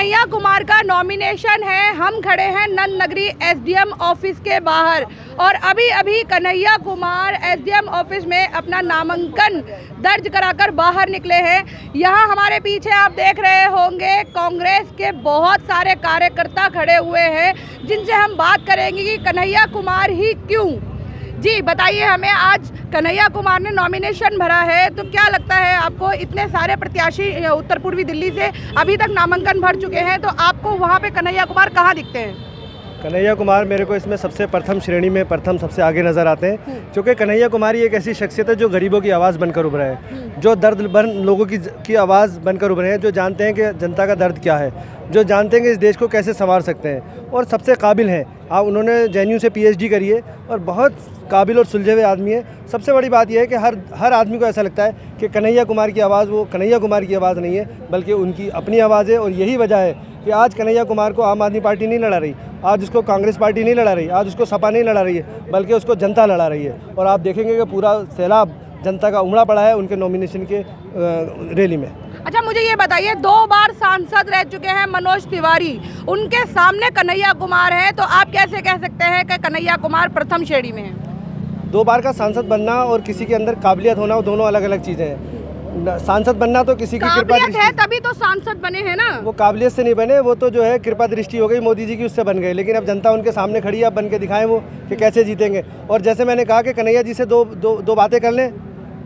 कन्हैया कुमार का नॉमिनेशन है। हम खड़े हैं नंद नगरी एसडीएम ऑफिस के बाहर और अभी अभी कन्हैया कुमार एसडीएम ऑफिस में अपना नामांकन दर्ज कराकर बाहर निकले हैं। यहाँ हमारे पीछे आप देख रहे होंगे कांग्रेस के बहुत सारे कार्यकर्ता खड़े हुए हैं, जिनसे हम बात करेंगे कि कन्हैया कुमार ही क्यों। जी बताइए हमें, आज कन्हैया कुमार ने नॉमिनेशन भरा है तो क्या लगता है आपको? इतने सारे प्रत्याशी उत्तर पूर्वी दिल्ली से अभी तक नामांकन भर चुके हैं, तो आपको वहाँ पे कन्हैया कुमार कहाँ दिखते हैं? कन्हैया कुमार मेरे को इसमें सबसे प्रथम श्रेणी में प्रथम सबसे आगे नज़र आते हैं, क्योंकि कन्हैया कुमार ही एक ऐसी शख्सियत है जो गरीबों की आवाज़ बनकर उभरे हैं, जो दर्द बन लोगों की आवाज़ बनकर उभरे हैं, जो जानते हैं कि जनता का दर्द क्या है, जो जानते हैं कि इस देश को कैसे संवार सकते हैं और सबसे काबिल हैं। आप उन्होंने JNU से PhD करी है और बहुत काबिल और सुलझे हुए आदमी है। सबसे बड़ी बात यह है कि हर आदमी को ऐसा लगता है कि कन्हैया कुमार की आवाज़ वो कन्हैया कुमार की आवाज़ नहीं है, बल्कि उनकी अपनी आवाज़ है। और यही वजह है कि आज कन्हैया कुमार को आम आदमी पार्टी नहीं लड़ा रही, आज उसको कांग्रेस पार्टी नहीं लड़ा रही, आज उसको सपा नहीं लड़ा रही है, बल्कि उसको जनता लड़ा रही है। और आप देखेंगे कि पूरा सैलाब जनता का उमड़ा पड़ा है उनके नॉमिनेशन के रैली में। अच्छा मुझे ये बताइए, 2 बार सांसद रह चुके हैं मनोज तिवारी, उनके सामने कन्हैया कुमार है, तो आप कैसे कह सकते हैं कि कन्हैया कुमार प्रथम श्रेणी में है? 2 बार का सांसद बनना और किसी के अंदर काबिलियत होना वो दोनों अलग अलग चीज़ें हैं। सांसद बनना तो किसी की कृपा दृष्टि है तभी तो सांसद बने हैं ना, वो काबिलियत से नहीं बने, वो तो जो है कृपा दृष्टि हो गई मोदी जी की, उससे बन गए। लेकिन अब जनता उनके सामने खड़ी है, अब बन के दिखाएं वो कि कैसे जीतेंगे। और जैसे मैंने कहा कि कन्हैया जी से दो बातें कर लें,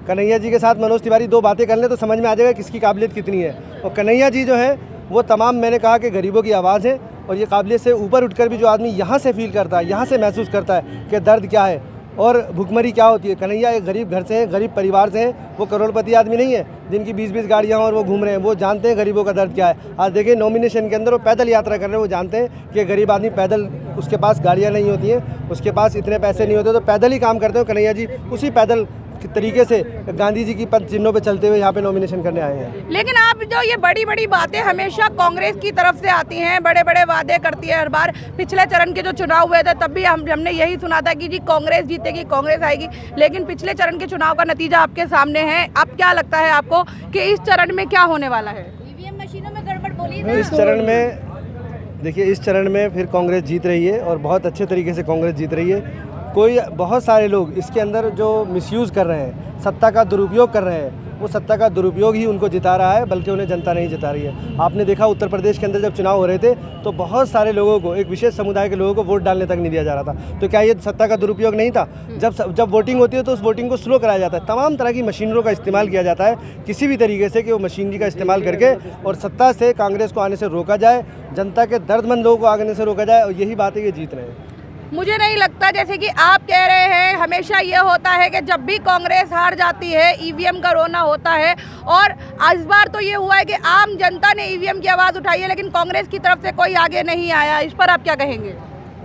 कन्हैया जी के साथ मनोज तिवारी 2 बातें कर लें तो समझ में आ जाएगा किसकी काबिलियत कितनी है। और कन्हैया जी जो है वो तमाम, मैंने कहा कि गरीबों की आवाज़ है, और ये काबिलियत से ऊपर उठकर भी जो आदमी यहाँ से फील करता है, यहाँ से महसूस करता है कि दर्द क्या है और भुखमरी क्या होती है। कन्हैया एक गरीब घर से है, गरीब परिवार से है, वो करोड़पति आदमी नहीं है जिनकी 20-20 गाड़ियाँ और वो घूम रहे हैं। वो जानते हैं गरीबों का दर्द क्या है। आज देखिए नॉमिनेशन के अंदर वो पैदल यात्रा कर रहे हैं, वो जानते हैं कि गरीब आदमी पैदल, उसके पास गाड़ियाँ नहीं होती हैं, उसके पास इतने पैसे नहीं होते, तो पैदल ही काम करते हो। कन्हैया जी उसी पैदल तरीके से गांधी जी की पद चिन्हों पे चलते हुए यहाँ पे नॉमिनेशन करने आए हैं। लेकिन आप जो ये बड़ी बड़ी बातें हमेशा कांग्रेस की तरफ से आती हैं, बड़े बड़े वादे करती है हर बार। पिछले चरण के जो चुनाव हुए थे तब भी हमने यही सुना था कि जी कांग्रेस जीतेगी, कांग्रेस आएगी, लेकिन पिछले चरण के चुनाव का नतीजा आपके सामने है। अब क्या लगता है आपको कि इस चरण में क्या होने वाला है? ईवीएम मशीनों में गड़बड़ बोली ना? इस चरण में देखिए, इस चरण में फिर कांग्रेस जीत रही है और बहुत अच्छे तरीके से कांग्रेस जीत रही है। बहुत सारे लोग इसके अंदर जो मिसयूज़ कर रहे हैं, सत्ता का दुरुपयोग कर रहे हैं, वो सत्ता का दुरुपयोग ही उनको जिता रहा है, बल्कि उन्हें जनता नहीं जिता रही है। आपने देखा उत्तर प्रदेश के अंदर जब चुनाव हो रहे थे तो बहुत सारे लोगों को, एक विशेष समुदाय के लोगों को वोट डालने तक नहीं दिया जा रहा था। तो क्या ये सत्ता का दुरुपयोग नहीं था? जब वोटिंग होती है तो उस वोटिंग को स्लो कराया जाता है, तमाम तरह की मशीनरों का इस्तेमाल किया जाता है किसी भी तरीके से कि वो मशीनरी का इस्तेमाल करके और सत्ता से कांग्रेस को आने से रोका जाए, जनता के दर्दमंद लोगों को आने से रोका जाए, और यही बात है ये जीत रहे हैं। मुझे नहीं लगता, जैसे कि आप कह रहे हैं, हमेशा ये होता है कि जब भी कांग्रेस हार जाती है ईवीएम का रोना होता है, और इस बार तो ये हुआ है कि आम जनता ने ईवीएम की आवाज़ उठाई है, लेकिन कांग्रेस की तरफ से कोई आगे नहीं आया। इस पर आप क्या कहेंगे?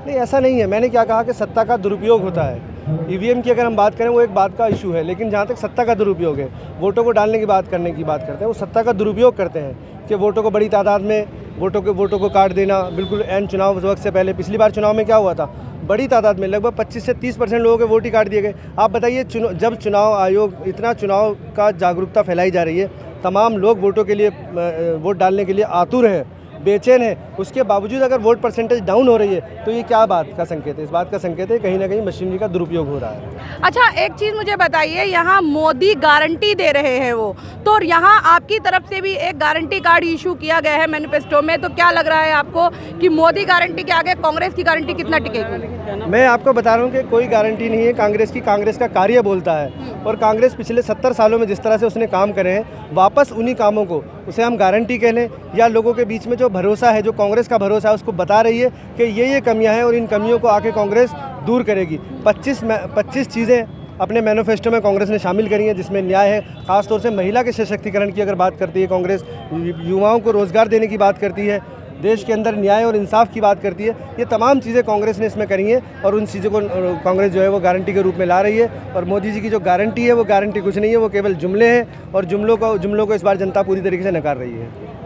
नहीं, ऐसा नहीं है। मैंने क्या कहा कि सत्ता का दुरुपयोग होता है। ईवीएम की अगर हम बात करें वो एक बात का इशू है, लेकिन जहाँ तक सत्ता का दुरुपयोग है, वोटों को डालने की बात करने की बात करते हैं, वो सत्ता का दुरुपयोग करते हैं कि वोटों को बड़ी तादाद में वोटों को काट देना बिल्कुल एंड चुनाव वक्त से पहले। पिछली बार चुनाव में क्या हुआ था? बड़ी तादाद में लगभग 25 से 30% लोगों के वोट ही काट दिए गए। आप बताइए, जब चुनाव आयोग इतना चुनाव का जागरूकता फैलाई जा रही है, तमाम लोग वोटों के लिए, वोट डालने के लिए आतुर हैं, बेचैन है, उसके बावजूद अगर वोट परसेंटेज डाउन हो रही है तो ये क्या बात का संकेत है? इस बात का संकेत है कहीं ना कहीं मशीनरी का दुरुपयोग हो रहा है। अच्छा एक चीज़ मुझे बताइए, यहाँ मोदी गारंटी दे रहे हैं वो, तो यहाँ आपकी तरफ से भी एक गारंटी कार्ड इशू किया गया है मैनिफेस्टो में, तो क्या लग रहा है आपको कि मोदी गारंटी के आगे कांग्रेस की गारंटी कितना टिकेगी? मैं आपको बता रहा हूँ कि कोई गारंटी नहीं है कांग्रेस की। कांग्रेस का कार्य बोलता है, और कांग्रेस पिछले 70 सालों में जिस तरह से उसने काम करे हैं, वापस उन्हीं कामों को, उसे हम गारंटी कह लें या लोगों के बीच में जो भरोसा है, जो कांग्रेस का भरोसा है, उसको बता रही है कि ये कमियां हैं और इन कमियों को आके कांग्रेस दूर करेगी। 25 चीज़ें अपने मैनिफेस्टो में कांग्रेस ने शामिल करी हैं, जिसमें न्याय है, खासतौर से महिला के सशक्तिकरण की अगर बात करती है कांग्रेस, युवाओं को रोज़गार देने की बात करती है, देश के अंदर न्याय और इंसाफ की बात करती है। ये तमाम चीज़ें कांग्रेस ने इसमें करी हैं, और उन चीज़ों को कांग्रेस जो है वो गारंटी के रूप में ला रही है। और मोदी जी की जो गारंटी है वो गारंटी कुछ नहीं है, वो केवल जुमले हैं, और जुमलों को इस बार जनता पूरी तरीके से नकार रही है।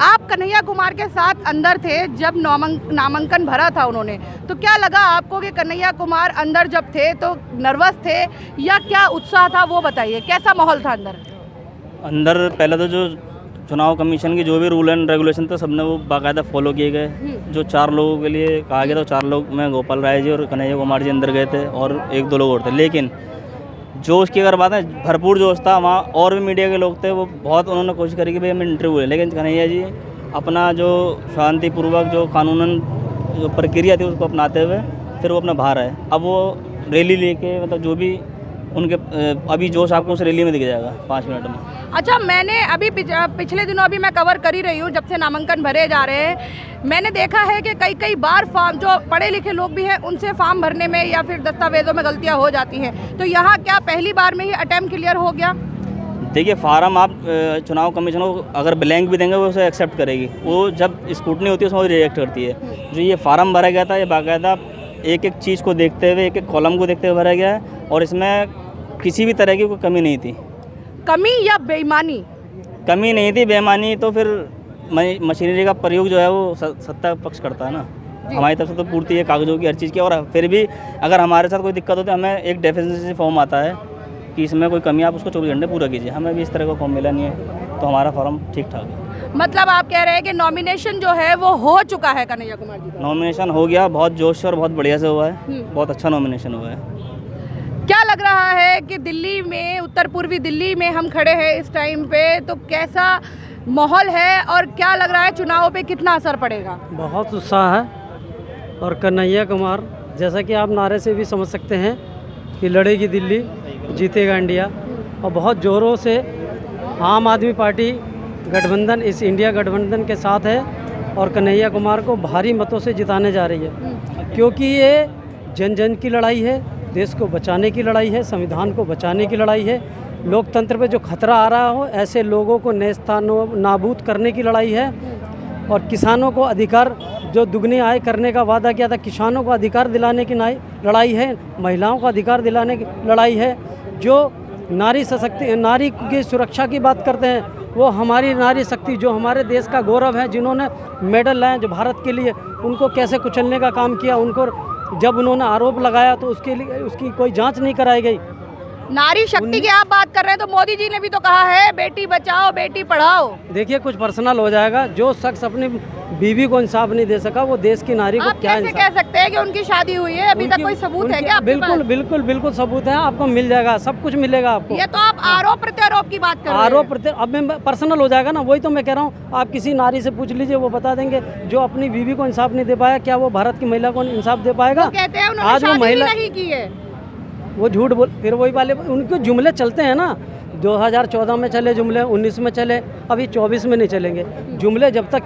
आप कन्हैया कुमार के साथ अंदर थे जब नामांकन भरा था उन्होंने, तो क्या लगा आपको कि कन्हैया कुमार अंदर जब थे तो नर्वस थे या क्या उत्साह था, वो बताइए, कैसा माहौल था अंदर? अंदर पहले तो जो चुनाव कमीशन की जो भी रूल एंड रेगुलेशन थे सबने वो बाकायदा फॉलो किए गए। जो 4 लोगों के लिए कहा गया था, 4 लोग में गोपाल राय जी और कन्हैया कुमार जी अंदर गए थे और 1-2 लोग और थे। लेकिन जोश की अगर बात है, भरपूर जोश था वहाँ। और भी मीडिया के लोग थे, वो बहुत उन्होंने कोशिश करी कि भाई हमें इंटरव्यू लें, लेकिन कन्हैया जी अपना जो शांतिपूर्वक जो कानूनन जो प्रक्रिया थी उसको अपनाते हुए फिर वो अपना बाहर आए। अब वो रैली लेके मतलब जो भी उनके अभी जोश आपको उस रैली में दिख जाएगा 5 मिनट में। अच्छा, मैंने अभी पिछले दिनों अभी मैं कवर कर ही रही हूँ, जब से नामांकन भरे जा रहे हैं, मैंने देखा है कि कई बार फॉर्म, जो पढ़े लिखे लोग भी हैं उनसे फॉर्म भरने में या फिर दस्तावेजों में गलतियाँ हो जाती हैं। तो यहाँ क्या पहली बार में ही अटेम्प्ट क्लियर हो गया? देखिए, फार्म आप चुनाव कमीशन को अगर ब्लैंक भी देंगे वो उसे एक्सेप्ट करेगी। वो जब स्क्रूटनी होती है उसमें वो रिजेक्ट करती है। जो ये फार्म भरा गया था, ये बाकायदा एक चीज़ को देखते हुए, एक कॉलम को देखते हुए भरा गया है और इसमें किसी भी तरह की कोई कमी नहीं थी। कमी या बेईमानी? कमी नहीं थी, बेईमानी तो फिर मशीनरी का प्रयोग जो है वो सत्ता पक्ष करता है ना। हमारी तरफ से तो पूर्ति है कागजों की, हर चीज़ की। और फिर भी अगर हमारे साथ कोई दिक्कत होती है, हमें एक डेफिनेंसी फॉर्म आता है कि इसमें कोई कमी, आप उसको 24 घंटे पूरा कीजिए। हमें भी इस तरह का फॉर्म मिला नहीं है, तो हमारा फॉर्म ठीक ठाक है। मतलब आप कह रहे हैं कि नॉमिनेशन जो है वो हो चुका है कन्हैया कुमार जी का? नॉमिनेशन हो गया, बहुत जोश और बहुत बढ़िया से हुआ है, बहुत अच्छा नॉमिनेशन हुआ है। क्या लग रहा है कि दिल्ली में, उत्तर पूर्वी दिल्ली में हम खड़े हैं इस टाइम पे, तो कैसा माहौल है और क्या लग रहा है चुनाव पे कितना असर पड़ेगा? बहुत उत्साह है और कन्हैया कुमार, जैसा कि आप नारे से भी समझ सकते हैं कि लड़ेगी दिल्ली, जीतेगा इंडिया। और बहुत ज़ोरों से आम आदमी पार्टी गठबंधन, इस इंडिया गठबंधन के साथ है और कन्हैया कुमार को भारी मतों से जिताने जा रही है, क्योंकि ये जन जन की लड़ाई है, देश को बचाने की लड़ाई है, संविधान को बचाने की लड़ाई है। लोकतंत्र पे जो खतरा आ रहा हो, ऐसे लोगों को नेस्तनाबूद करने की लड़ाई है। और किसानों को अधिकार, जो दुगनी आय करने का वादा किया था, किसानों को अधिकार दिलाने की लड़ाई है। महिलाओं को अधिकार दिलाने की लड़ाई है। जो नारी की सुरक्षा की बात करते हैं, वो हमारी नारी शक्ति, जो हमारे देश का गौरव है, जिन्होंने मेडल लाए जो भारत के लिए, उनको कैसे कुचलने का काम किया। उनको जब उन्होंने आरोप लगाया तो उसके लिए उसकी कोई जांच नहीं कराई गई। नारी शक्ति की आप बात कर रहे हैं, तो मोदी जी ने भी तो कहा है बेटी बचाओ बेटी पढ़ाओ। देखिए, कुछ पर्सनल हो जाएगा। जो शख्स अपनी बीवी को इंसाफ नहीं दे सका, वो देश की नारी को क्या कैसे कह सकते हैं कि उनकी शादी हुई है? अभी तक कोई सबूत है क्या आपके पास? बिल्कुल बिल्कुल बिल्कुल सबूत है, आपको मिल जाएगा, सब कुछ मिलेगा आपको। ये तो आप आरोप प्रत्यारोप की बात कर रहे हैं। आरोप प्रत्यारोप अब मैं पर्सनल हो जाएगा ना, वही तो मैं कह रहा हूँ। आप किसी नारी से पूछ लीजिए, वो बता देंगे। जो अपनी बीवी को इंसाफ नहीं दे पाया, क्या वो भारत की महिला को इंसाफ दे पाएगा? कहते हैं उन्होंने शादी नहीं की है, वो झूठ बोल। फिर वही वाले उनके जुमले चलते हैं ना। 2014 में चले जुमले, 19 में चले, अभी 24 में नहीं चलेंगे जुमले। जब तक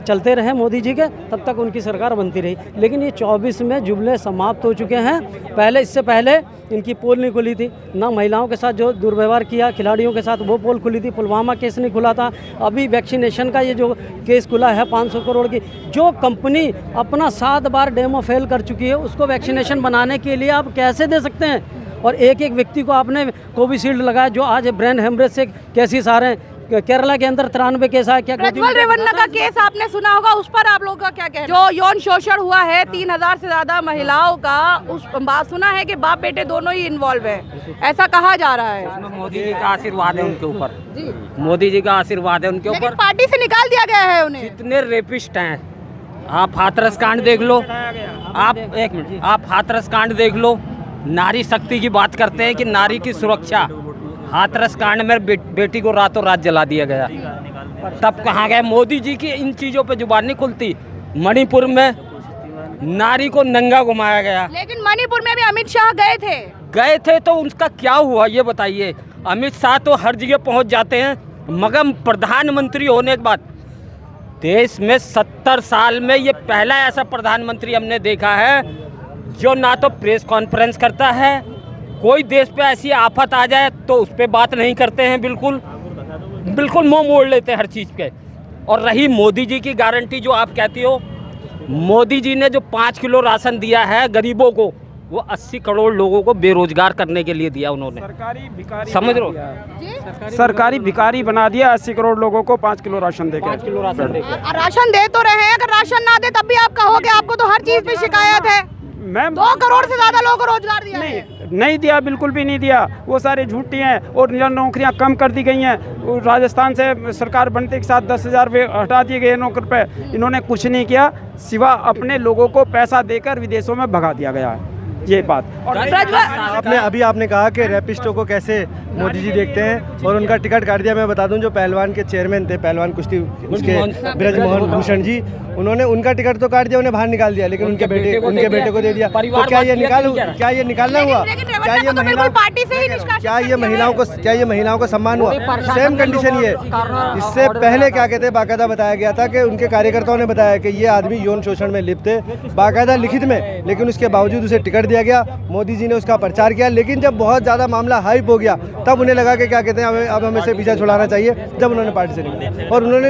चलते रहे मोदी जी के, तब तक उनकी सरकार बनती रही। लेकिन ये 24 में जुमले समाप्त हो चुके हैं। पहले, इससे पहले इनकी पोल नहीं खुली थी ना। महिलाओं के साथ जो दुर्व्यवहार किया खिलाड़ियों के साथ, वो पोल खुली थी। पुलवामा केस नहीं खुला था। अभी वैक्सीनेशन का ये जो केस खुला है 500 करोड़ की, जो कंपनी अपना 7 बार डेमो फेल कर चुकी है, उसको वैक्सीनेशन बनाने के लिए आप कैसे दे सकते हैं? और एक व्यक्ति को आपने कोविशील्ड लगाया, जो आज ब्रेन हेमरेज से केसेस आ रहे हैं। केरला के अंदर 93 केस आया। क्या प्रज्वल रेवन्ना का केस आपने सुना होगा, उस पर आप लोगों का क्या कहना? जो यौन शोषण हुआ है 3000 से ज्यादा महिलाओं का, उस बात सुना है कि बाप बेटे दोनों ही इन्वॉल्व है, ऐसा कहा जा रहा है। मोदी जी का आशीर्वाद है उनके ऊपर, मोदी जी का आशीर्वाद है उनके ऊपर। पार्टी से निकाल दिया गया है उन्हें। कितने रेपिस्ट हैं, आप हाथरस कांड देख लो। आप एक मिनट, आप हाथरस कांड देख लो। नारी शक्ति की बात करते हैं कि नारी की सुरक्षा, हाथरस कांड में बेटी को रातों रात जला दिया गया। तब कहाँ गए मोदी जी की? इन चीज़ों पे जुबान नहीं खुलती। मणिपुर में नारी को नंगा घुमाया गया। लेकिन मणिपुर में भी अमित शाह गए थे तो उनका क्या हुआ ये बताइए। अमित शाह तो हर जगह पहुँच जाते हैं, मगर प्रधानमंत्री होने के बाद देश में 70 साल में ये पहला ऐसा प्रधानमंत्री हमने देखा है जो ना तो प्रेस कॉन्फ्रेंस करता है, कोई देश पे ऐसी आफत आ जाए तो उस पर बात नहीं करते हैं, बिल्कुल मुंह मोड़ लेते हैं हर चीज़ पे। और रही मोदी जी की गारंटी जो आप कहती हो, मोदी जी ने जो 5 किलो राशन दिया है गरीबों को, वो 80 करोड़ लोगों को बेरोजगार करने के लिए दिया उन्होंने। सरकारी भिखारी समझ रहे हो? सरकारी भिखारी बना दिया। 80 करोड़ लोगों को 5 किलो राशन देकर। 5 किलो राशन देकर। राशन दे तो रहे हैं, अगर राशन ना दे तब भी आप कहोगे आपको तो हर चीज पे शिकायत है। मैम 2 करोड़ से ज्यादा लोगों को रोजगार दिया नहीं, है। नहीं दिया, बिल्कुल भी नहीं दिया, वो सारे झूठी हैं। और जो नौकरियां कम कर दी गई हैं, राजस्थान से सरकार बनते के साथ 10,000 हटा दिए गए नौकरी पे। इन्होंने कुछ नहीं किया सिवा अपने लोगों को पैसा देकर विदेशों में भगा दिया गया है, ये बात। और आपने कहा कि रैपिस्टों को कैसे मोदी जी देखते हैं और उनका टिकट काट दिया। मैं बता दूं, जो पहलवान के चेयरमैन थे, पहलवान कुश्ती उसके ब्रजमोहन भूषण जी, उन्होंने उनका टिकट तो काट दिया, उन्हें बाहर निकाल दिया, लेकिन उनके बेटे को दे दिया। तो क्या ये निकालना हुआ? क्या ये महिलाओं को सम्मान हुआ? सेम कंडीशन ये। इससे पहले क्या कहते हैं, बाकायदा बताया गया था कि उनके कार्यकर्ताओं ने बताया कि ये आदमी यौन शोषण में लिप्त है, बाकायदा लिखित में, लेकिन उसके बावजूद उसे टिकट दिया गया। मोदी जी ने उसका प्रचार किया, लेकिन जब बहुत ज़्यादा मामला हाइप हो गया तब उन्हें लगा कि क्या कहते हैं, अब हमें से पीछा छुड़ाना चाहिए। जब उन्होंने पार्टी से निकाला, और उन्होंने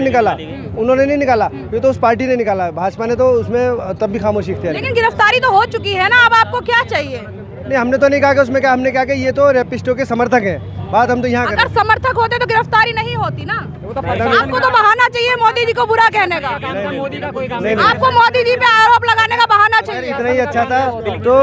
नहीं निकाला, ये तो उस पार्टी ने निकाला, भाजपा ने तो उसमें तब भी खामोशी इख्तियार की। लेकिन गिरफ्तारी तो हो चुकी है ना, अब आपको क्या चाहिए? नहीं, हमने तो नहीं कहा कि उसमें क्या, हमने कहा कि ये तो रैपिस्टों के समर्थक हैं। बात हम तो यहाँ अगर समर्थक होते तो गिरफ्तारी नहीं होती ना। आपको तो बहाना चाहिए मोदी जी को बुरा कहने का। आपको मोदी जी पे आरोप लगाने का बहाना चाहिए। इतना ही अच्छा था तो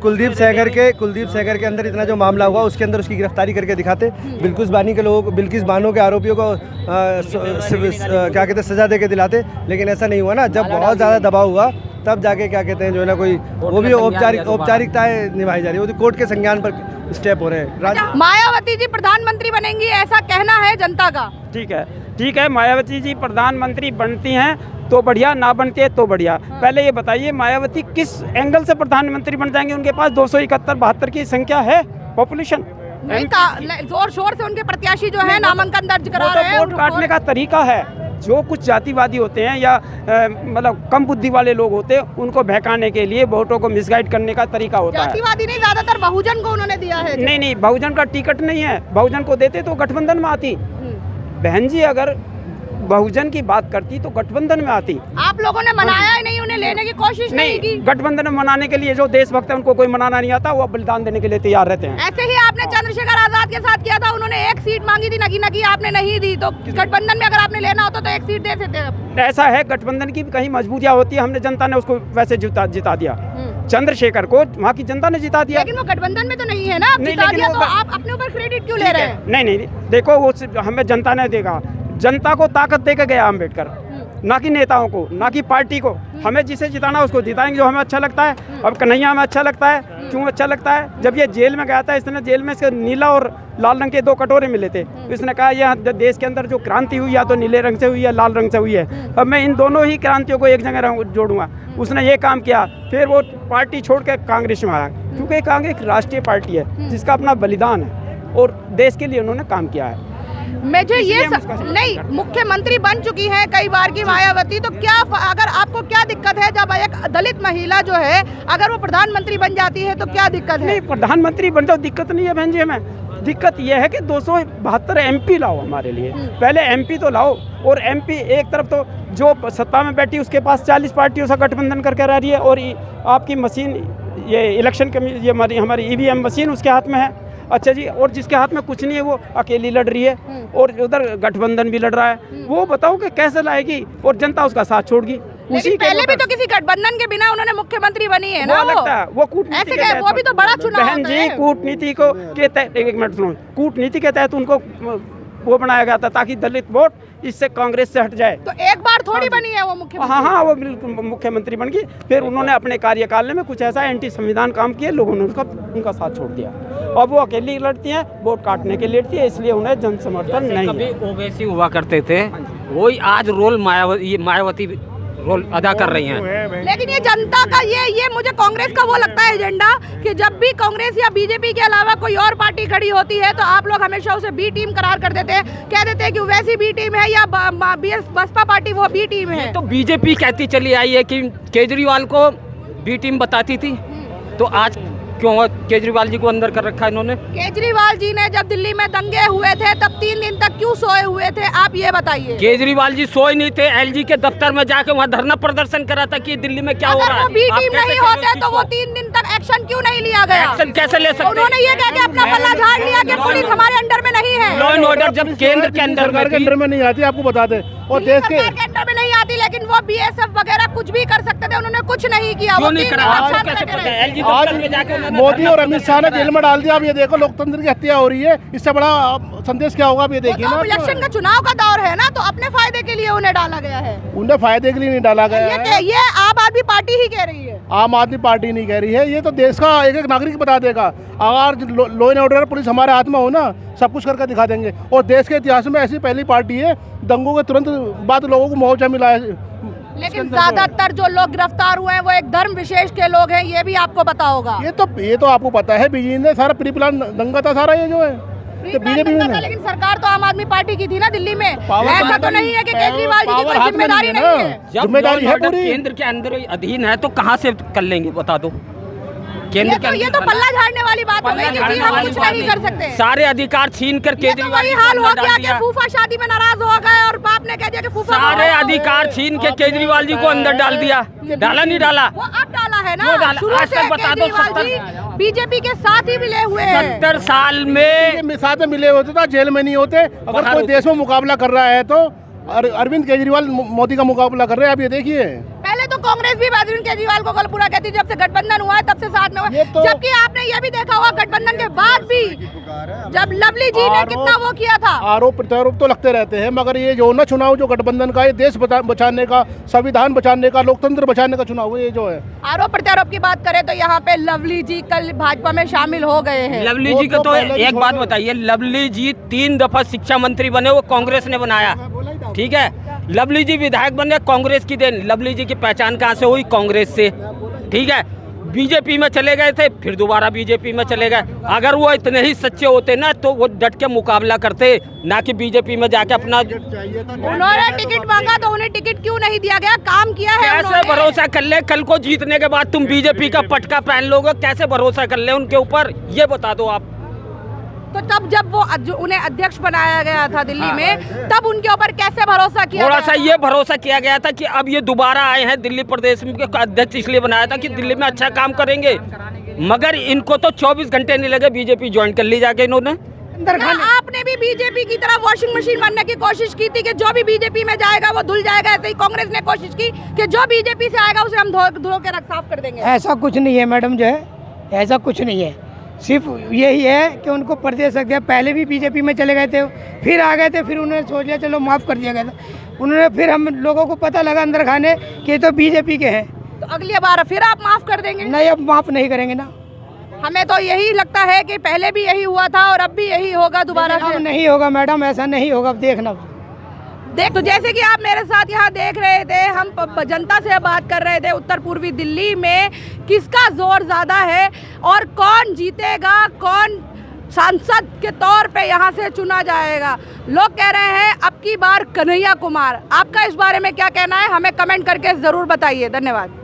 कुलदीप सेंगर के अंदर इतना जो मामला हुआ, उसके अंदर उसकी गिरफ्तारी करके दिखाते। बिल्किस बानो के आरोपियों को क्या कहते हैं, सजा दे के दिलाते, लेकिन ऐसा नहीं हुआ ना। जब बहुत ज़्यादा दबाव हुआ तब जाके क्या कहते हैं, जो है ना, कोई वो भी औपचारिकताएं निभाई जा रही है, वो तो कोर्ट के संज्ञान पर स्टेप हो रहे हैं। मायावती जी प्रधानमंत्री बनेंगी, ऐसा कहना है जनता का। ठीक है, मायावती जी प्रधानमंत्री बनती हैं तो बढ़िया, ना बनती है तो बढ़िया। पहले ये बताइए, मायावती किस एंगल से प्रधानमंत्री बन जाएंगे? उनके पास 271-72 की संख्या है पॉपुलेशन। जोर शोर से उनके प्रत्याशी जो है नामांकन दर्ज करा रहे हैं। वोट काटने का तरीका है। जो कुछ जातिवादी होते हैं या मतलब कम बुद्धि वाले लोग होते हैं, उनको बहकाने के लिए वोटों को मिसगाइड करने का तरीका होता है। जातिवादी नहीं, ज्यादातर बहुजन को उन्होंने दिया है। नहीं, बहुजन का टिकट नहीं है। बहुजन को देते तो गठबंधन में आती। बहन जी अगर बहुजन की बात करती तो गठबंधन में आती। आप लोगों ने मनाया ही नहीं, उन्हें लेने की कोशिश नहीं की। गठबंधन में मनाने के लिए जो देशभक्त है उनको कोई मनाना नहीं आता, वो बलिदान देने के लिए तैयार रहते हैं। ऐसे ही आपने चंद्रशेखर आजाद के साथ किया था, उन्होंने एक सीट मांगी थी, नगी आपने नहीं दी। तो गठबंधन में अगर आपने लेना होता तो एक सीट दे सकते। ऐसा है, गठबंधन की कहीं मजबूतियाँ होती है, हमने जनता ने उसको वैसे जिता दिया। चंद्रशेखर को वहाँ की जनता ने जिता दिया। लेकिन वो गठबंधन में तो नहीं है ना, जिता दिया तो आप अपने ऊपर क्रेडिट क्यों ले रहे हैं? नहीं, देखो वो हमें जनता ने देगा। जनता को ताकत देकर गया अम्बेडकर, ना कि नेताओं को, ना कि पार्टी को। हमें जिसे जिताना उसको जिताएंगे, जो हमें अच्छा लगता है। अब कन्हैया हमें अच्छा लगता है। क्यों अच्छा लगता है? जब ये जेल में गया था, इसने जेल में से नीला और लाल रंग के 2 कटोरे मिले थे। इसने कहा यह देश के अंदर जो क्रांति हुई या तो नीले रंग से हुई है, लाल रंग से हुई है। अब मैं इन दोनों ही क्रांतियों को एक जगह जोड़ूंगा। उसने ये काम किया, फिर वो पार्टी छोड़ कर कांग्रेस में आया, क्योंकि कांग्रेस राष्ट्रीय पार्टी है जिसका अपना बलिदान है और देश के लिए उन्होंने काम किया है। मुझे ये नहीं, मुख्यमंत्री बन चुकी है कई बार की मायावती, तो क्या अगर आपको क्या दिक्कत है जब एक दलित महिला जो है अगर वो प्रधानमंत्री बन जाती है तो क्या दिक्कत है? नहीं, प्रधानमंत्री बन जाओ दिक्कत नहीं है बहन जी। हमें दिक्कत यह है कि 272 MP लाओ हमारे लिए। पहले MP तो लाओ। और MP एक तरफ तो जो सत्ता में बैठी उसके पास 40 पार्टियों से गठबंधन करके रह रही है, और आपकी मशीन, ये इलेक्शन ये हमारी EVM मशीन उसके हाथ में है। अच्छा जी, और जिसके हाथ में कुछ नहीं है वो अकेली लड़ रही है, और उधर गठबंधन भी लड़ रहा है। वो बताओ कि कैसे लाएगी, और जनता उसका साथ छोड़गी। उसी पहले भी तो किसी गठबंधन के बिना उन्होंने मुख्यमंत्री बनी है ना। वो लगता है वो कूटनीति के तहत, वो भी तो बड़ा चुनाव बहन जी, कूटनीति को के तहत, एक मिनट सुनो, कूटनीति के तहत उनको वो बनाया गया था ताकि दलित वोट इससे कांग्रेस से हट जाए। तो एक बार थोड़ी बनी है वो मुख्यमंत्री। हाँ, वो बिल्कुल मुख्यमंत्री बन गई। फिर उन्होंने अपने कार्यकाल में कुछ ऐसा एंटी संविधान काम किया, लोगों ने उनका साथ छोड़ दिया। अब वो अकेली लड़ती हैं, वोट काटने के लिए लड़ती है, इसलिए उन्हें जन समर्थन नहीं है। ओवैसी हुआ करते थे, वही आज रोल मायावती रोल अदा कर रही हैं। लेकिन ये जनता का ये मुझे कांग्रेस का वो लगता है एजेंडा कि जब भी कांग्रेस या बीजेपी के अलावा कोई और पार्टी खड़ी होती है तो आप लोग हमेशा उसे बी टीम करार कर देते हैं, कह देते हैं कि वैसी बी टीम है, या बसपा पार्टी वो बी टीम है। तो बीजेपी कहती चली आई है कि केजरीवाल को बी टीम बताती थी, तो आज क्यों केजरीवाल जी को अंदर कर रखा है इन्होंने? केजरीवाल जी ने जब दिल्ली में दंगे हुए थे तब 3 दिन तक क्यों सोए हुए थे, आप ये बताइए। केजरीवाल जी सोए नहीं थे, LG के दफ्तर में जाके वहाँ धरना प्रदर्शन करा था कि दिल्ली में क्या हो रहा है। अगर वो बी टीम नहीं होते तो वो 3 दिन तक एक्शन क्यों नहीं लिया गया? एक्शन कैसे ले सकते? उन्होंने ये कह के अपना पल्ला झाड़ लिया कि पुलिस हमारे अंडर में नहीं है। लॉ एंड ऑर्डर जब केंद्र के अंदर में नहीं आती, आपको बता दें, और देश के अंडर में नहीं आती, लेकिन वो बीएसएफ वगैरह कुछ भी कर सकते थे, उन्होंने कुछ नहीं किया। क्यों वो नहीं 3 करा? दिन आपको शांत कैसे बैठे पता रहे। है? एलजी दफ्तर में जाके उन्होंने मोदी और अमित शाह ने जेल में डाल दिया। अब ये देखो लोकतंत्र की हत्या हो रही है, इससे बड़ा संदेश क्या होगा अब ये देखिए वो तो ना। इलेक्शन का चुनाव का दौर है ना, तो अपने फायदे के लिए उन्हें डाला गया है। उन्हें फायदे के लिए नहीं डाला गया है। ये आम आदमी पार्टी ही कह रही है। आम आदमी पार्टी नहीं कह रही है, ये तो देश का एक एक नागरिक बता देगा। अगर लॉ एंड ऑर्डर पुलिस हमारे हाथ में हो ना, सब कुछ करके दिखा देंगे। और देश के इतिहास में ऐसी पहली पार्टी है, दंगों के तुरंत बाद लोगों को मुआवजा मिला है। लेकिन ज्यादातर जो लोग गिरफ्तार हुए हैं वो एक धर्म विशेष के लोग हैं, ये भी आपको पता होगा। ये तो आपको पता है, बीजेपी ने सारा प्री प्लान दंगा था सारा ये जो है। तो बीजेपी में लेकिन सरकार तो आम आदमी पार्टी की थी ना दिल्ली में। पावर ऐसा तो नहीं है कि केजरीवाल जी की पावर कोई हाथ में जिम्मेदारी नहीं नहीं है है। ना। जब जिम्मेदारी है लॉ एंड ऑर्डर पूरी। केंद्र के अंदर अधीन है तो कहाँ से कर लेंगे, बता दो। केंद्र के ये अंदर तो पल्ला झाड़ने वाली बात हो गई पल्ला कि झाड़ने हम वाली कुछ बात नहीं नहीं। कर सकते। सारे अधिकार छीन कर ये तो केजरीवाल वही जी को हाल हो अंदर गया डाल कि दिया। फूफा शादी में नाराज हो गए और बाप ने कह दिया कि फूफा सारे को- अधिकार छीन के केजरीवाल जी को अंदर डाल दिया। डाला नहीं डाला? वो अब डाला है ना। वो डाला। शुरू आज से तक बता दो, केजरीवाल जी बीजेपी के साथ ही मिले हुए हैं। 70 साल में साथ में मिले होते तो जेल में नहीं होते। अगर बाहर कोई होते। देश में मुकाबला कर रहा है तो अरविंद केजरीवाल मोदी का मुकाबला कर रहे हैं। आप ये देखिए, पहले तो कांग्रेस भी अरविंद केजरीवाल को कल पूरा कहती, जब से गठबंधन हुआ है तब से साथ में हुआ। ये तो- जबकि आपने ये भी देखा होगा गठबंधन के बाद भी जब लवली जी ने कितना वो किया था। आरोप प्रत्यारोप तो लगते रहते हैं, मगर ये जो ना चुनाव जो गठबंधन का, ये देश बचाने का, संविधान बचाने का, लोकतंत्र बचाने का चुनाव है ये जो है। आरोप प्रत्यारोप की बात करें तो यहाँ पे लवली जी कल भाजपा में शामिल हो गए हैं। लवली वो जी का तो तो पहले भी एक बात छोड़ो। बताइए, लवली जी 3 दफा शिक्षा मंत्री बने, वो कांग्रेस ने बनाया, ठीक है। लवली जी विधायक बने, कांग्रेस की देन। लवली जी की पहचान कहाँ से हुई? कांग्रेस से, ठीक है। बीजेपी में चले गए थे, फिर दोबारा बीजेपी में चले गए। अगर वो इतने ही सच्चे होते ना तो वो डट के मुकाबला करते, ना कि बीजेपी में जाके अपना। उन्होंने टिकट मांगा तो उन्हें टिकट क्यों नहीं दिया गया? काम किया है कैसे उन्होंने। भरोसा कर ले? कल को जीतने के बाद तुम बीजेपी का पटका पहन लोगे, कैसे भरोसा कर ले उनके ऊपर? ये बता दो आप। तो तब जब वो उन्हें अध्यक्ष बनाया गया था दिल्ली में, तब उनके ऊपर कैसे भरोसा किया थोड़ा गया? सा ये भरोसा किया गया था कि अब ये दोबारा आए हैं दिल्ली प्रदेश में अध्यक्ष, इसलिए बनाया था कि दिल्ली में अच्छा काम करेंगे। मगर इनको तो 24 घंटे नहीं लगे, बीजेपी ज्वाइन कर ली जाके इन्होंने। क्या आपने भी बीजेपी की तरह वॉशिंग मशीन बनने की कोशिश की थी कि जो भी बीजेपी में जाएगा वो धुल जाएगा? ऐसे ही कांग्रेस ने कोशिश की कि जो बीजेपी से आएगा उसे हम धो के साफ कर देंगे। ऐसा कुछ नहीं है मैडम, जो है ऐसा कुछ नहीं है। सिर्फ यही है कि उनको प्रदेश अध्यक्ष, पहले भी बीजेपी में चले गए थे, फिर आ गए थे, फिर उन्होंने सोच लिया चलो माफ़ कर दिया गया था उन्होंने। फिर हम लोगों को पता लगा अंदर खाने कि ये तो बीजेपी के हैं, तो अगली बार फिर आप माफ कर देंगे? नहीं अब माफ़ नहीं करेंगे ना। हमें तो यही लगता है कि पहले भी यही हुआ था और अब भी यही होगा दोबारा अब से। नहीं होगा मैडम, ऐसा नहीं होगा, अब देखना। देख, तो जैसे कि आप मेरे साथ यहाँ देख रहे थे, हम जनता से बात कर रहे थे उत्तर पूर्वी दिल्ली में किसका जोर ज़्यादा है और कौन जीतेगा, कौन सांसद के तौर पे यहाँ से चुना जाएगा। लोग कह रहे हैं अब की बार कन्हैया कुमार। आपका इस बारे में क्या कहना है? हमें कमेंट करके ज़रूर बताइए। धन्यवाद।